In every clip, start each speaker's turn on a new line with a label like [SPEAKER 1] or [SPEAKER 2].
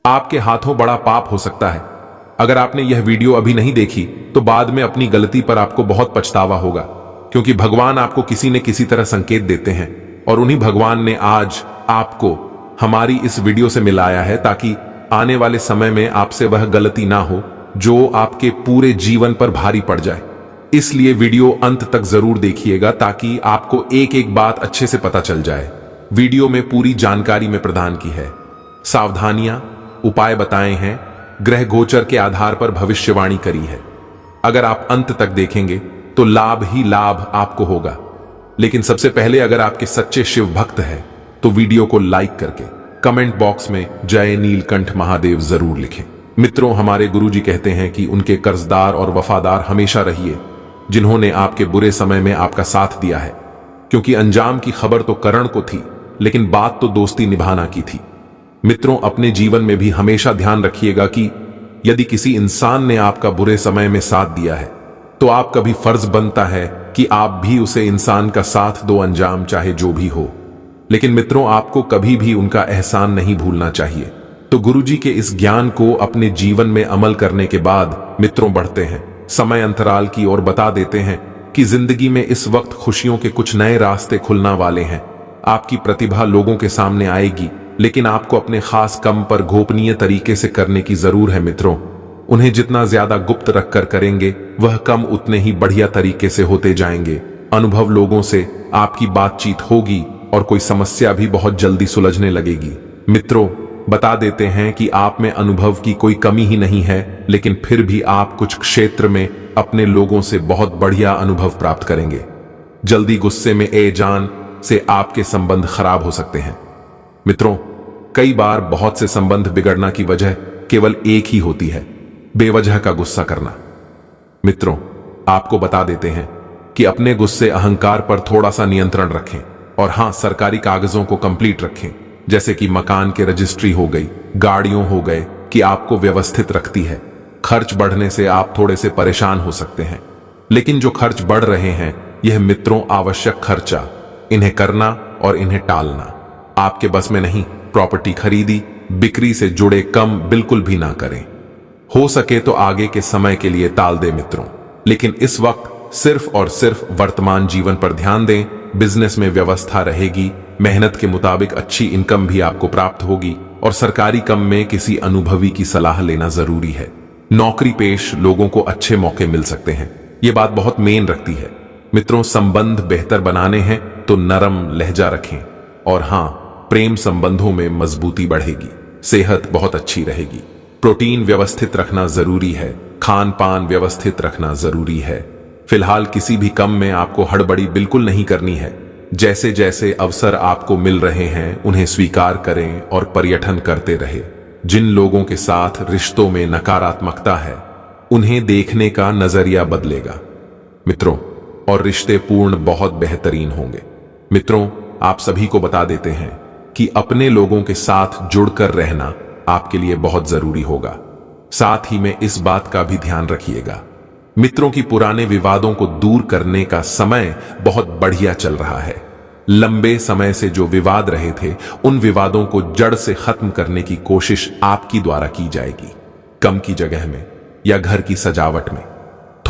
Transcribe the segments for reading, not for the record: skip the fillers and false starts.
[SPEAKER 1] आपके हाथों बड़ा पाप हो सकता है। अगर आपने यह वीडियो अभी नहीं देखी तो बाद में अपनी गलती पर आपको बहुत पछतावा होगा, क्योंकि भगवान आपको किसी न किसी तरह संकेत देते हैं और उन्हीं भगवान ने आज आपको हमारी इस वीडियो से मिलाया है ताकि आने वाले समय में आपसे वह गलती ना हो जो आपके पूरे जीवन पर भारी पड़ जाए। इसलिए वीडियो अंत तक जरूर देखिएगा ताकि आपको एक एक बात अच्छे से पता चल जाए। वीडियो में पूरी जानकारी में प्रदान की है, सावधानियां, उपाय बताए हैं, ग्रह गोचर के आधार पर भविष्यवाणी करी है। अगर आप अंत तक देखेंगे तो लाभ ही लाभ आपको होगा। लेकिन सबसे पहले अगर आपके सच्चे शिव भक्त हैं तो वीडियो को लाइक करके कमेंट बॉक्स में जय नीलकंठ महादेव जरूर लिखें। मित्रों, हमारे गुरुजी कहते हैं कि उनके कर्जदार और वफादार हमेशा रहिए जिन्होंने आपके बुरे समय में आपका साथ दिया है, क्योंकि अंजाम की खबर तो करण को थी लेकिन बात तो दोस्ती निभाना की थी। मित्रों, अपने जीवन में भी हमेशा ध्यान रखिएगा कि यदि किसी इंसान ने आपका बुरे समय में साथ दिया है तो आपका भी फर्ज बनता है कि आप भी उसे इंसान का साथ दो, अंजाम चाहे जो भी हो। लेकिन मित्रों, आपको कभी भी उनका एहसान नहीं भूलना चाहिए। तो गुरुजी के इस ज्ञान को अपने जीवन में अमल करने के बाद मित्रों बढ़ते हैं समय अंतराल की ओर, बता देते हैं कि जिंदगी में इस वक्त खुशियों के कुछ नए रास्ते खुलना वाले हैं। आपकी प्रतिभा लोगों के सामने आएगी, लेकिन आपको अपने खास काम पर गोपनीय तरीके से करने की जरूर है। मित्रों, उन्हें जितना ज्यादा गुप्त रखकर करेंगे वह कम उतने ही बढ़िया तरीके से होते जाएंगे। अनुभव लोगों से आपकी बातचीत होगी और कोई समस्या भी बहुत जल्दी सुलझने लगेगी। मित्रों, बता देते हैं कि आप में अनुभव की कोई कमी ही नहीं है, लेकिन फिर भी आप कुछ क्षेत्र में अपने लोगों से बहुत बढ़िया अनुभव प्राप्त करेंगे। जल्दी गुस्से में ए जान से आपके संबंध खराब हो सकते हैं। मित्रों, कई बार बहुत से संबंध बिगड़ना की वजह केवल एक ही होती है, बेवजह का गुस्सा करना। मित्रों, आपको बता देते हैं कि अपने गुस्से अहंकार पर थोड़ा सा नियंत्रण रखें और हां, सरकारी कागजों को कंप्लीट रखें, जैसे कि मकान के रजिस्ट्री हो गई, गाड़ियों हो गए, कि आपको व्यवस्थित रखती है। खर्च बढ़ने से आप थोड़े से परेशान हो सकते हैं, लेकिन जो खर्च बढ़ रहे हैं यह मित्रों आवश्यक खर्चा, इन्हें करना और इन्हें टालना आपके बस में नहीं। प्रॉपर्टी खरीदी बिक्री से जुड़े कम बिल्कुल भी ना करें। हो सके तो आगे के समय के लिए टाल दें मित्रों, लेकिन इस वक्त सिर्फ और सिर्फ वर्तमान जीवन पर ध्यान दें। बिजनेस में व्यवस्था रहेगी, मेहनत के मुताबिक अच्छी इनकम भी आपको प्राप्त होगी और सरकारी काम में किसी अनुभवी की सलाह लेना जरूरी है। नौकरी पेश लोगों को अच्छे मौके मिल सकते हैं, ये बात बहुत मेन रखती है। मित्रों, संबंध बेहतर बनाने हैं तो नरम लहजा रखें और हां, प्रेम संबंधों में मजबूती बढ़ेगी, सेहत बहुत अच्छी रहेगी। प्रोटीन व्यवस्थित रखना जरूरी है, खान पान व्यवस्थित रखना जरूरी है। फिलहाल किसी भी काम में आपको हड़बड़ी बिल्कुल नहीं करनी है। जैसे जैसे अवसर आपको मिल रहे हैं उन्हें स्वीकार करें और पर्यटन करते रहे। जिन लोगों के साथ रिश्तों में नकारात्मकता है उन्हें देखने का नजरिया बदलेगा मित्रों, और रिश्ते पूर्ण बहुत बेहतरीन होंगे। मित्रों, आप सभी को बता देते हैं कि अपने लोगों के साथ जुड़कर रहना आपके लिए बहुत जरूरी होगा। साथ ही में इस बात का भी ध्यान रखिएगा मित्रों की पुराने विवादों को दूर करने का समय बहुत बढ़िया चल रहा है। लंबे समय से जो विवाद रहे थे उन विवादों को जड़ से खत्म करने की कोशिश आपकी द्वारा की जाएगी। कम की जगह में या घर की सजावट में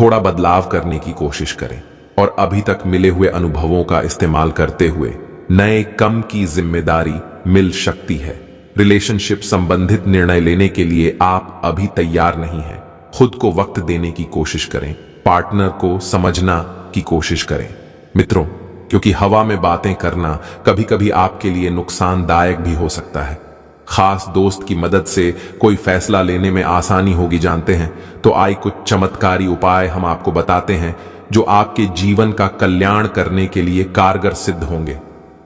[SPEAKER 1] थोड़ा बदलाव करने की कोशिश करें और अभी तक मिले हुए अनुभवों का इस्तेमाल करते हुए नए कम की जिम्मेदारी मिल सकती है। रिलेशनशिप संबंधित निर्णय लेने के लिए आप अभी तैयार नहीं हैं। खुद को वक्त देने की कोशिश करें, पार्टनर को समझना की कोशिश करें मित्रों, क्योंकि हवा में बातें करना कभी कभी आपके लिए नुकसानदायक भी हो सकता है। खास दोस्त की मदद से कोई फैसला लेने में आसानी होगी जानते हैं, तो आइए कुछ चमत्कारी उपाय हम आपको बताते हैं जो आपके जीवन का कल्याण करने के लिए कारगर सिद्ध होंगे।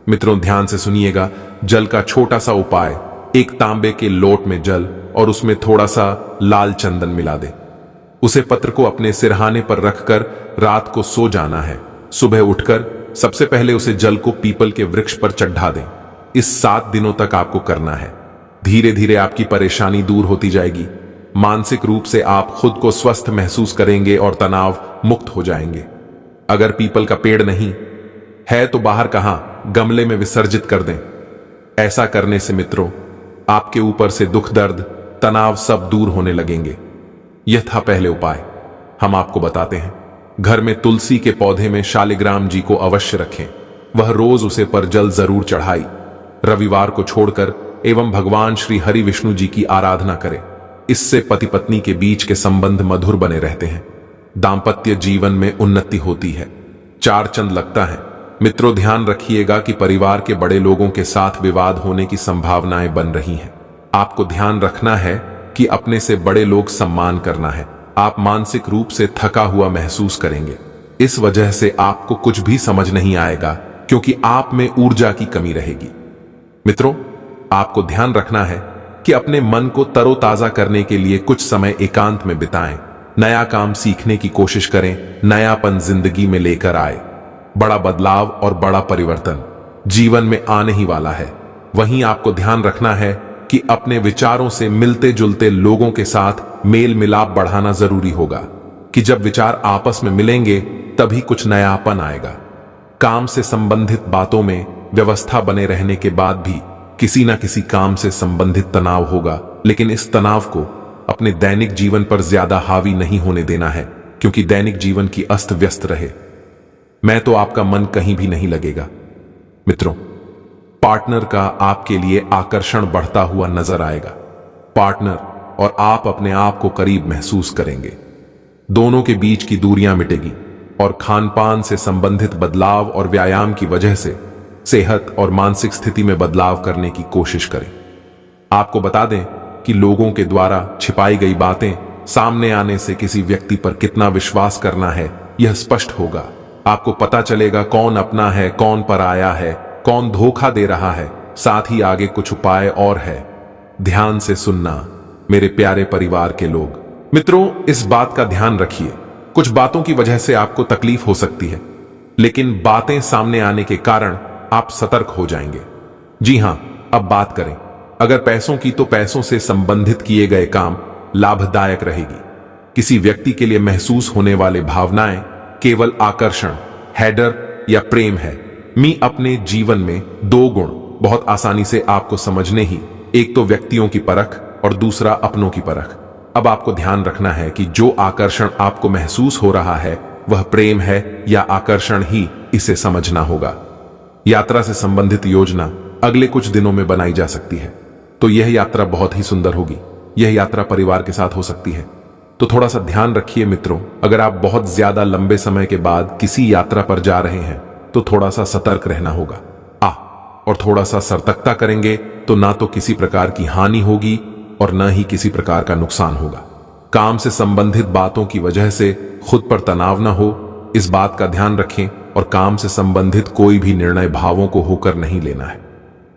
[SPEAKER 1] मित्रों, ध्यान से सुनिएगा। जल का छोटा सा उपाय, एक तांबे के लोट में जल और उसमें थोड़ा सा लाल चंदन मिला दें। उसे पत्र को अपने सिरहाने पर रखकर रात को सो जाना है। सुबह उठकर सबसे पहले उसे जल को पीपल के वृक्ष पर चढ़ा दें। इस 7 दिनों तक आपको करना है। धीरे धीरे आपकी परेशानी दूर होती जाएगी। मानसिक रूप से आप खुद को स्वस्थ महसूस करेंगे और तनाव मुक्त हो जाएंगे। अगर पीपल का पेड़ नहीं है तो बाहर कहां, गमले में विसर्जित कर दें। ऐसा करने से मित्रों आपके ऊपर से दुख दर्द तनाव सब दूर होने लगेंगे। यह था पहले उपाय। हम आपको बताते हैं। घर में तुलसी के पौधे में शालिग्राम जी को अवश्य रखें। वह रोज उसे पर जल जरूर चढ़ाई। रविवार को छोड़कर एवं भगवान श्री हरि विष्णु जी की आराधना करें। इससे पति पत्नी के बीच के संबंध मधुर बने रहते हैं। दांपत्य जीवन में उन्नति होती है। चार चंद लगता है। मित्रों, ध्यान रखिएगा कि परिवार के बड़े लोगों के साथ विवाद होने की संभावनाएं बन रही हैं। आपको ध्यान रखना है कि अपने से बड़े लोग सम्मान करना है। आप मानसिक रूप से थका हुआ महसूस करेंगे। इस वजह से आपको कुछ भी समझ नहीं आएगा, क्योंकि आप में ऊर्जा की कमी रहेगी। मित्रों, आपको ध्यान रखना है कि अपने मन को तरोताजा करने के लिए कुछ समय एकांत में बिताएं। नया काम सीखने की कोशिश करें। नयापन जिंदगी में लेकर आए। बड़ा बदलाव और बड़ा परिवर्तन जीवन में आने ही वाला है। वहीं आपको ध्यान रखना है कि अपने विचारों से मिलते जुलते लोगों के साथ मेल मिलाप बढ़ाना जरूरी होगा, कि जब विचार आपस में मिलेंगे तभी कुछ नयापन आएगा। काम से संबंधित बातों में व्यवस्था बने रहने के बाद भी किसी न किसी काम से संबंधित तनाव होगा, लेकिन इस तनाव को अपने दैनिक जीवन पर ज्यादा हावी नहीं होने देना है, क्योंकि दैनिक जीवन की अस्त व्यस्त रहे मैं तो आपका मन कहीं भी नहीं लगेगा। मित्रों, पार्टनर का आपके लिए आकर्षण बढ़ता हुआ नजर आएगा। पार्टनर और आप अपने आप को करीब महसूस करेंगे। दोनों के बीच की दूरियां मिटेगी और खानपान से संबंधित बदलाव और व्यायाम की वजह से सेहत और मानसिक स्थिति में बदलाव करने की कोशिश करें। आपको बता दें कि लोगों के द्वारा छिपाई गई बातें सामने आने से किसी व्यक्ति पर कितना विश्वास करना है, यह स्पष्ट होगा। आपको पता चलेगा कौन अपना है, कौन पराया है, कौन धोखा दे रहा है। साथ ही आगे कुछ उपाय और है। ध्यान से सुनना मेरे प्यारे परिवार के लोग। मित्रों, इस बात का ध्यान रखिए, कुछ बातों की वजह से आपको तकलीफ हो सकती है, लेकिन बातें सामने आने के कारण आप सतर्क हो जाएंगे। जी हां, अब बात करें अगर पैसों की, तो पैसों से संबंधित किए गए काम लाभदायक रहेगी। किसी व्यक्ति के लिए महसूस होने वाले भावनाएं केवल आकर्षण, हैडर या प्रेम है। मी अपने जीवन में दो गुण बहुत आसानी से आपको समझने ही, एक तो व्यक्तियों की परख और दूसरा अपनों की परख। अब आपको ध्यान रखना है कि जो आकर्षण आपको महसूस हो रहा है वह प्रेम है या आकर्षण ही, इसे समझना होगा। यात्रा से संबंधित योजना अगले कुछ दिनों में बनाई जा सकती है, तो यह यात्रा बहुत ही सुंदर होगी। यह यात्रा परिवार के साथ हो सकती है, तो थोड़ा सा ध्यान रखिए। मित्रों, अगर आप बहुत ज्यादा लंबे समय के बाद किसी यात्रा पर जा रहे हैं तो थोड़ा सा सतर्क रहना होगा। और थोड़ा सा सतर्कता करेंगे तो ना तो किसी प्रकार की हानि होगी और न ही किसी प्रकार का नुकसान होगा। काम से संबंधित बातों की वजह से खुद पर तनाव न हो, इस बात का ध्यान रखें। और काम से संबंधित कोई भी निर्णय भावों को होकर नहीं लेना है।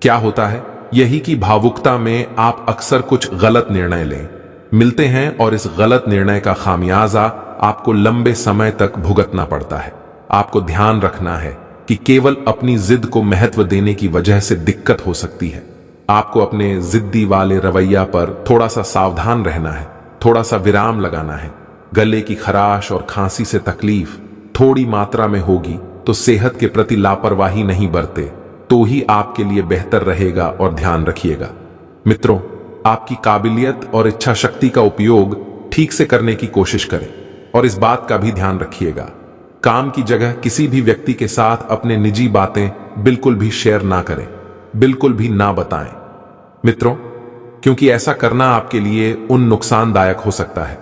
[SPEAKER 1] क्या होता है यही कि भावुकता में आप अक्सर कुछ गलत निर्णय मिलते हैं और इस गलत निर्णय का खामियाजा आपको लंबे समय तक भुगतना पड़ता है। आपको ध्यान रखना है कि केवल अपनी जिद को महत्व देने की वजह से दिक्कत हो सकती है। आपको अपने जिद्दी वाले रवैया पर थोड़ा सा सावधान रहना है, थोड़ा सा विराम लगाना है। गले की खराश और खांसी से तकलीफ थोड़ी मात्रा में होगी तो सेहत के प्रति लापरवाही नहीं बरते तो ही आपके लिए बेहतर रहेगा। और ध्यान रखिएगा मित्रों, आपकी काबिलियत और इच्छा शक्ति का उपयोग ठीक से करने की कोशिश करें। और इस बात का भी ध्यान रखिएगा, काम की जगह किसी भी व्यक्ति के साथ अपने निजी बातें बिल्कुल भी शेयर ना करें, बिल्कुल भी ना बताएं मित्रों, क्योंकि ऐसा करना आपके लिए नुकसानदायक हो सकता है।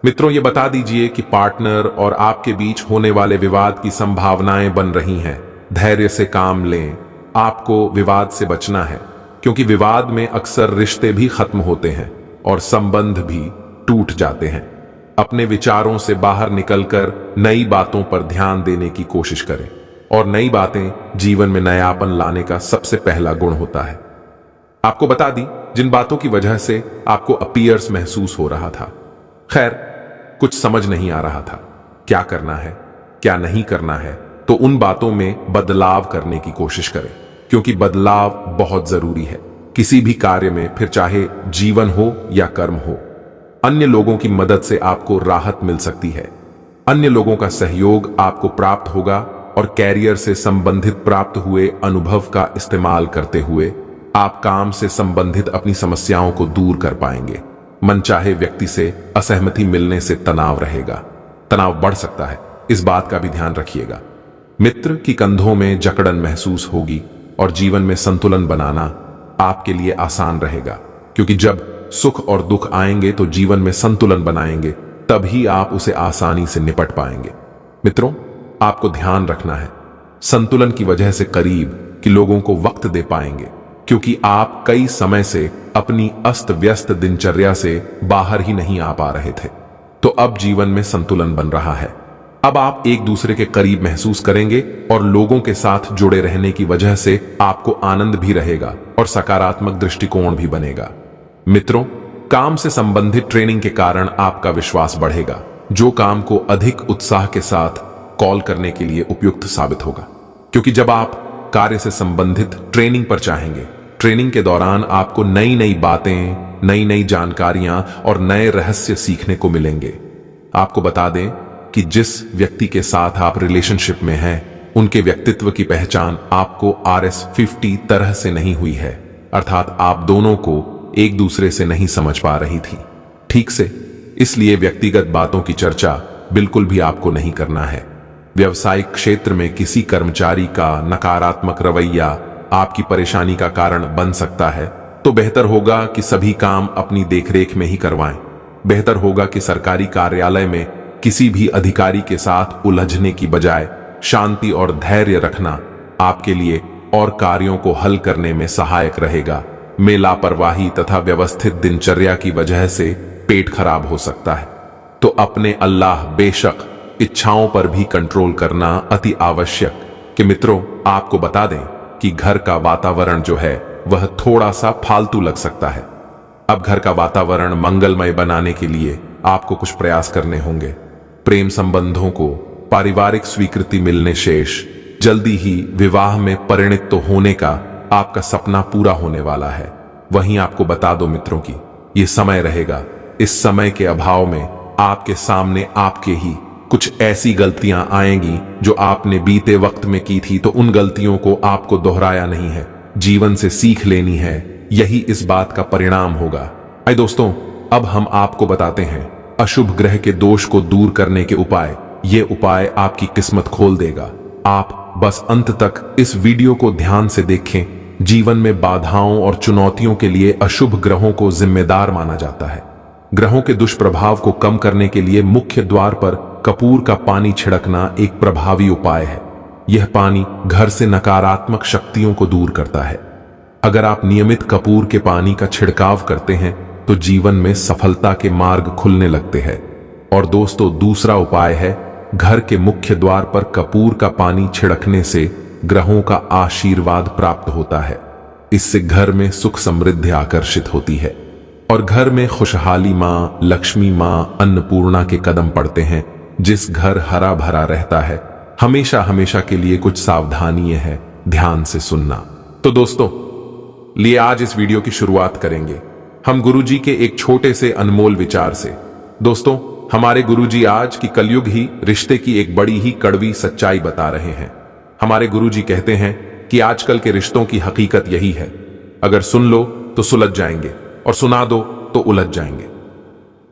[SPEAKER 1] मित्रों, ये बता दीजिए कि पार्टनर और आपके बीच होने वाले विवाद की संभावनाएं बन रही हैं। धैर्य से काम लें। आपको विवाद से बचना है, क्योंकि विवाद में अक्सर रिश्ते भी खत्म होते हैं और संबंध भी टूट जाते हैं। अपने विचारों से बाहर निकलकर नई बातों पर ध्यान देने की कोशिश करें। और नई बातें जीवन में नयापन लाने का सबसे पहला गुण होता है। आपको बता दी जिन बातों की वजह से आपको अपीयर्स महसूस हो रहा था। खैर, कुछ समझ नहीं आ रहा था क्या करना है क्या नहीं करना है, तो उन बातों में बदलाव करने की कोशिश करें, क्योंकि बदलाव बहुत जरूरी है किसी भी कार्य में, फिर चाहे जीवन हो या कर्म हो। अन्य लोगों की मदद से आपको राहत मिल सकती है। अन्य लोगों का सहयोग आपको प्राप्त होगा और कैरियर से संबंधित प्राप्त हुए अनुभव का इस्तेमाल करते हुए आप काम से संबंधित अपनी समस्याओं को दूर कर पाएंगे। मनचाहे व्यक्ति से असहमति मिलने से तनाव रहेगा, तनाव बढ़ सकता है, इस बात का भी ध्यान रखिएगा। मित्र की कंधों में जकड़न महसूस होगी और जीवन में संतुलन बनाना आपके लिए आसान रहेगा, क्योंकि जब सुख और दुख आएंगे तो जीवन में संतुलन बनाएंगे, तभी आप उसे आसानी से निपट पाएंगे। मित्रों, आपको ध्यान रखना है, संतुलन की वजह से करीब कि लोगों को वक्त दे पाएंगे, क्योंकि आप कई समय से अपनी अस्त व्यस्त दिनचर्या से बाहर ही नहीं आ पा रहे थे। तो अब जीवन में संतुलन बन रहा है। अब आप एक दूसरे के करीब महसूस करेंगे और लोगों के साथ जुड़े रहने की वजह से आपको आनंद भी रहेगा और सकारात्मक दृष्टिकोण भी बनेगा। मित्रों, काम से संबंधित ट्रेनिंग के कारण आपका विश्वास बढ़ेगा, जो काम को अधिक उत्साह के साथ कॉल करने के लिए उपयुक्त साबित होगा, क्योंकि जब आप कार्य से संबंधित ट्रेनिंग पर चाहेंगे, ट्रेनिंग के दौरान आपको नई नई बातें, नई नई जानकारियां और नए रहस्य सीखने को मिलेंगे। आपको बता दें कि जिस व्यक्ति के साथ आप रिलेशनशिप में हैं, उनके व्यक्तित्व की पहचान आपको RS50 तरह से नहीं हुई है, अर्थात आप दोनों को एक दूसरे से नहीं समझ पा रही थी ठीक से। इसलिए व्यक्तिगत बातों की चर्चा बिल्कुल भी आपको नहीं करना है। व्यवसायिक क्षेत्र में किसी कर्मचारी का नकारात्मक रवैया आपकी परेशानी का कारण बन सकता है, तो बेहतर होगा कि सभी काम अपनी देखरेख में ही करवाएं। बेहतर होगा कि सरकारी कार्यालय में किसी भी अधिकारी के साथ उलझने की बजाय शांति और धैर्य रखना आपके लिए और कार्यों को हल करने में सहायक रहेगा। में लापरवाही तथा व्यवस्थित दिनचर्या की वजह से पेट खराब हो सकता है, तो अपने अल्लाह बेशक इच्छाओं पर भी कंट्रोल करना अति आवश्यक। कि मित्रों, आपको बता दें कि घर का वातावरण जो है वह थोड़ा सा फालतू लग सकता है। अब घर का वातावरण मंगलमय बनाने के लिए आपको कुछ प्रयास करने होंगे। प्रेम संबंधों को पारिवारिक स्वीकृति मिलने शेष जल्दी ही विवाह में परिणित तो होने का आपका सपना पूरा होने वाला है। वहीं आपको बता दो मित्रों की यह समय रहेगा, इस समय के अभाव में आपके सामने आपके ही कुछ ऐसी गलतियां आएंगी जो आपने बीते वक्त में की थी, तो उन गलतियों को आपको दोहराया नहीं है, जीवन से सीख लेनी है। यही इस बात का परिणाम होगा। आइए दोस्तों, अब हम आपको बताते हैं अशुभ ग्रह के दोष को दूर करने के उपाय। ये उपाय आपकी किस्मत खोल देगा। आप बस अंत तक इस वीडियो को ध्यान से देखें। जीवन में बाधाओं और चुनौतियों के लिए अशुभ ग्रहों को जिम्मेदार माना जाता है। ग्रहों के दुष्प्रभाव को कम करने के लिए मुख्य द्वार पर कपूर का पानी छिड़कना एक प्रभावी उपाय है। यह पानी घर से नकारात्मक शक्तियों को दूर करता है। अगर आप नियमित कपूर के पानी का छिड़काव करते हैं तो जीवन में सफलता के मार्ग खुलने लगते हैं। और दोस्तों, दूसरा उपाय है घर के मुख्य द्वार पर कपूर का पानी छिड़कने से ग्रहों का आशीर्वाद प्राप्त होता है। इससे घर में सुख समृद्धि आकर्षित होती है और घर में खुशहाली माँ, लक्ष्मी माँ, अन्नपूर्णा के कदम पड़ते हैं। जिस घर हरा भरा रहता है, हमेशा हमेशा के लिए कुछ सावधानी है, ध्यान से सुनना। तो दोस्तों, लिए आज इस वीडियो की शुरुआत करेंगे हम गुरुजी के एक छोटे से अनमोल विचार से। दोस्तों, हमारे गुरुजी आज की कलयुग ही रिश्ते की एक बड़ी ही कड़वी सच्चाई बता रहे हैं। हमारे गुरुजी कहते हैं कि आजकल के रिश्तों की हकीकत यही है, अगर सुन लो तो सुलझ जाएंगे और सुना दो तो उलझ जाएंगे।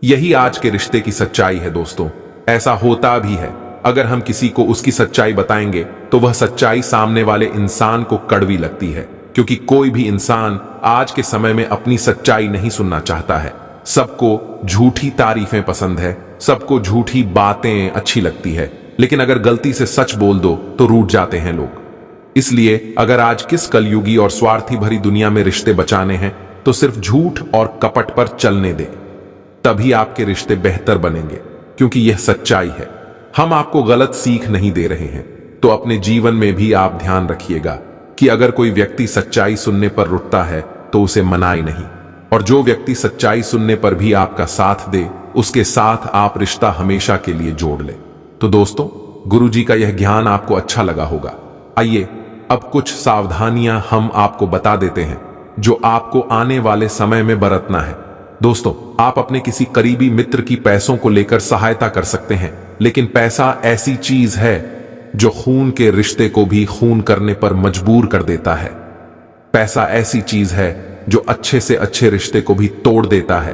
[SPEAKER 1] यही आज के रिश्ते की सच्चाई है दोस्तों। ऐसा होता भी है। अगर हम किसी को उसकी सच्चाई बताएंगे तो वह सच्चाई सामने वाले इंसान को कड़वी लगती है, क्योंकि कोई भी इंसान आज के समय में अपनी सच्चाई नहीं सुनना चाहता है। सबको झूठी तारीफें पसंद है, सबको झूठी बातें अच्छी लगती है, लेकिन अगर गलती से सच बोल दो तो रूठ जाते हैं लोग। इसलिए अगर आज किस कलयुगी और स्वार्थी भरी दुनिया में रिश्ते बचाने हैं तो सिर्फ झूठ और कपट पर चलने दें, तभी आपके रिश्ते बेहतर बनेंगे, क्योंकि यह सच्चाई है। हम आपको गलत सीख नहीं दे रहे हैं। तो अपने जीवन में भी आप ध्यान रखिएगा कि अगर कोई व्यक्ति सच्चाई सुनने पर रुठता है तो उसे मनाए नहीं, और जो व्यक्ति सच्चाई सुनने पर भी आपका साथ दे, उसके साथ आप रिश्ता हमेशा के लिए जोड़ ले। तो दोस्तों, गुरुजी का यह ज्ञान आपको अच्छा लगा होगा। आइए अब कुछ सावधानियां हम आपको बता देते हैं जो आपको आने वाले समय में बरतना है। दोस्तों, आप अपने किसी करीबी मित्र की पैसों को लेकर सहायता कर सकते हैं, लेकिन पैसा ऐसी चीज है जो खून के रिश्ते को भी खून करने पर मजबूर कर देता है। पैसा ऐसी चीज है जो अच्छे से अच्छे रिश्ते को भी तोड़ देता है।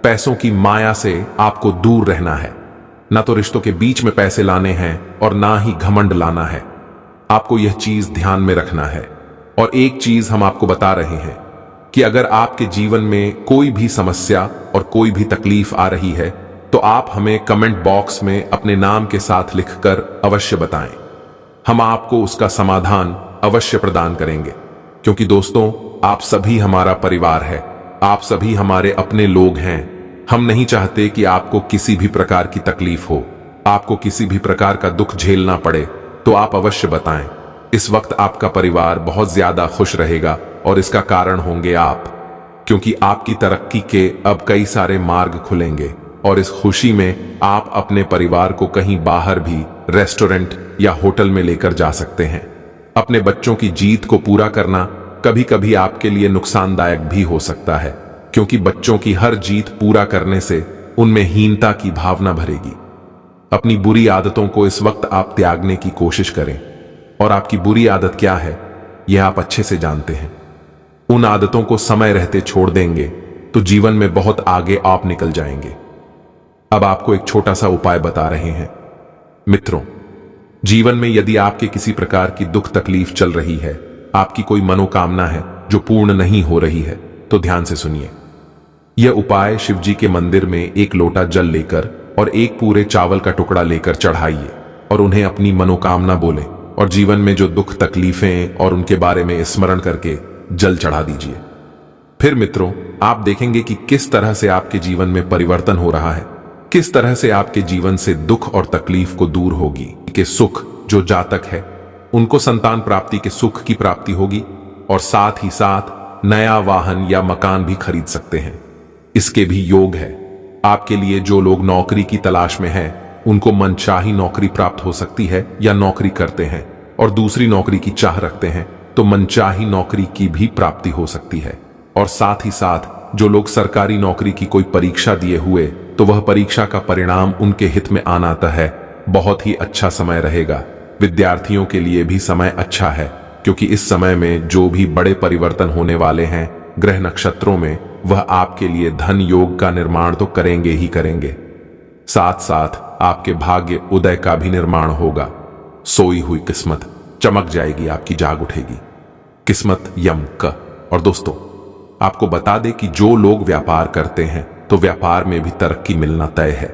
[SPEAKER 1] पैसों की माया से आपको दूर रहना है। ना तो रिश्तों के बीच में पैसे लाने हैं और ना ही घमंड लाना है। आपको यह चीज ध्यान में रखना है। और एक चीज हम आपको बता रहे हैं कि अगर आपके जीवन में कोई भी समस्या और कोई भी तकलीफ आ रही है तो आप हमें कमेंट बॉक्स में अपने नाम के साथ लिखकर अवश्य बताएं। हम आपको उसका समाधान अवश्य प्रदान करेंगे, क्योंकि दोस्तों आप सभी हमारा परिवार है, आप सभी हमारे अपने लोग हैं। हम नहीं चाहते कि आपको किसी भी प्रकार की तकलीफ हो, आपको किसी भी प्रकार का दुख झेलना पड़े, तो आप अवश्य बताएं। इस वक्त आपका परिवार बहुत ज्यादा खुश रहेगा और इसका कारण होंगे आप, क्योंकि आपकी तरक्की के अब कई सारे मार्ग खुलेंगे और इस खुशी में आप अपने परिवार को कहीं बाहर भी रेस्टोरेंट या होटल में लेकर जा सकते हैं। अपने बच्चों की जीत को पूरा करना कभी कभी आपके लिए नुकसानदायक भी हो सकता है, क्योंकि बच्चों की हर जीत पूरा करने से उनमें हीनता की भावना भरेगी। अपनी बुरी आदतों को इस वक्त आप त्यागने की कोशिश करें, और आपकी बुरी आदत क्या है यह आप अच्छे से जानते हैं। उन आदतों को समय रहते छोड़ देंगे तो जीवन में बहुत आगे आप निकल जाएंगे। अब आपको एक छोटा सा उपाय बता रहे हैं। मित्रों, जीवन में यदि आपके किसी प्रकार की दुख तकलीफ चल रही है, आपकी कोई मनोकामना है जो पूर्ण नहीं हो रही है, तो ध्यान से सुनिए। यह उपाय शिव जी के मंदिर में एक लोटा जल लेकर और एक पूरे चावल का टुकड़ा लेकर चढ़ाइए और उन्हें अपनी मनोकामना बोले और जीवन में जो दुख तकलीफें और उनके बारे में स्मरण करके जल चढ़ा दीजिए। फिर मित्रों, आप देखेंगे कि किस तरह से आपके जीवन में परिवर्तन हो रहा है, किस तरह से आपके जीवन से दुख और तकलीफ को दूर होगी। कि सुख जो जातक है उनको संतान प्राप्ति के सुख की प्राप्ति होगी और साथ ही साथ नया वाहन या मकान भी खरीद सकते हैं। इसके भी योग है। आपके लिए जो लोग नौकरी की तलाश में हैं, उनको मनचाही नौकरी प्राप्त हो सकती है या नौकरी करते हैं और दूसरी नौकरी की चाह रखते हैं तो मनचाही नौकरी की भी प्राप्ति हो सकती है। और साथ ही साथ जो लोग सरकारी नौकरी की कोई परीक्षा दिए हुए तो वह परीक्षा का परिणाम उनके हित में आना आता है। बहुत ही अच्छा समय रहेगा। विद्यार्थियों के लिए भी समय अच्छा है, क्योंकि इस समय में जो भी बड़े परिवर्तन होने वाले हैं ग्रह नक्षत्रों में, वह आपके लिए धन योग का निर्माण तो करेंगे ही करेंगे। साथ साथ आपके भाग्य उदय का भी निर्माण होगा। सोई हुई किस्मत चमक जाएगी, आपकी जाग उठेगी। किस्मत यम क। और दोस्तों, आपको बता दें कि जो लोग व्यापार करते हैं तो व्यापार में भी तरक्की मिलना तय है।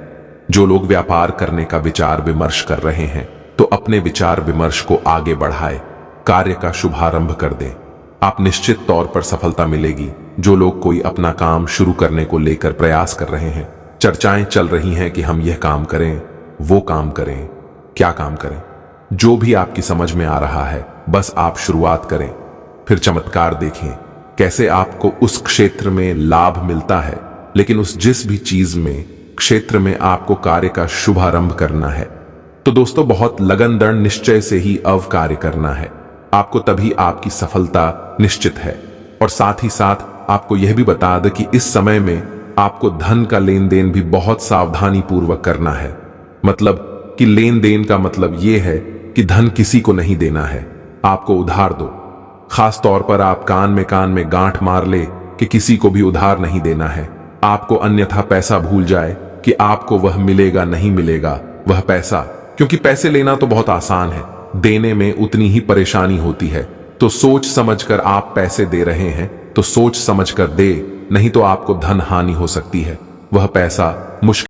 [SPEAKER 1] जो लोग व्यापार करने का विचार विमर्श कर रहे हैं तो अपने विचार विमर्श को आगे बढ़ाए, कार्य का शुभारंभ कर दें। आप निश्चित तौर पर सफलता मिलेगी। जो लोग कोई अपना काम शुरू करने को लेकर प्रयास कर रहे हैं, चर्चाएं चल रही हैं कि हम यह काम करें, वो काम करें, क्या काम करें, जो भी आपकी समझ में आ रहा है बस आप शुरुआत करें। फिर चमत्कार देखें कैसे आपको उस क्षेत्र में लाभ मिलता है। लेकिन उस जिस भी चीज में क्षेत्र में आपको कार्य का शुभारंभ करना है तो दोस्तों बहुत लगन दृढ़ निश्चय से ही कार्य करना है। आपको तभी आपकी सफलता निश्चित है। और साथ ही साथ आपको यह भी बता दें कि इस समय में आपको धन का लेन देन भी बहुत सावधानी पूर्वक करना है। मतलब कि लेन देन का मतलब यह है कि धन किसी को नहीं देना है, आपको उधार दो। खास तौर पर आप कान में गांठ मार ले कि किसी को भी उधार नहीं देना है आपको, अन्यथा पैसा भूल जाए कि आपको वह मिलेगा नहीं मिलेगा वह पैसा। क्योंकि पैसे लेना तो बहुत आसान है, देने में उतनी ही परेशानी होती है। तो सोच समझकर आप पैसे दे रहे हैं तो सोच समझकर दे, नहीं तो आपको धन हानि हो सकती है। वह पैसा मुश्किल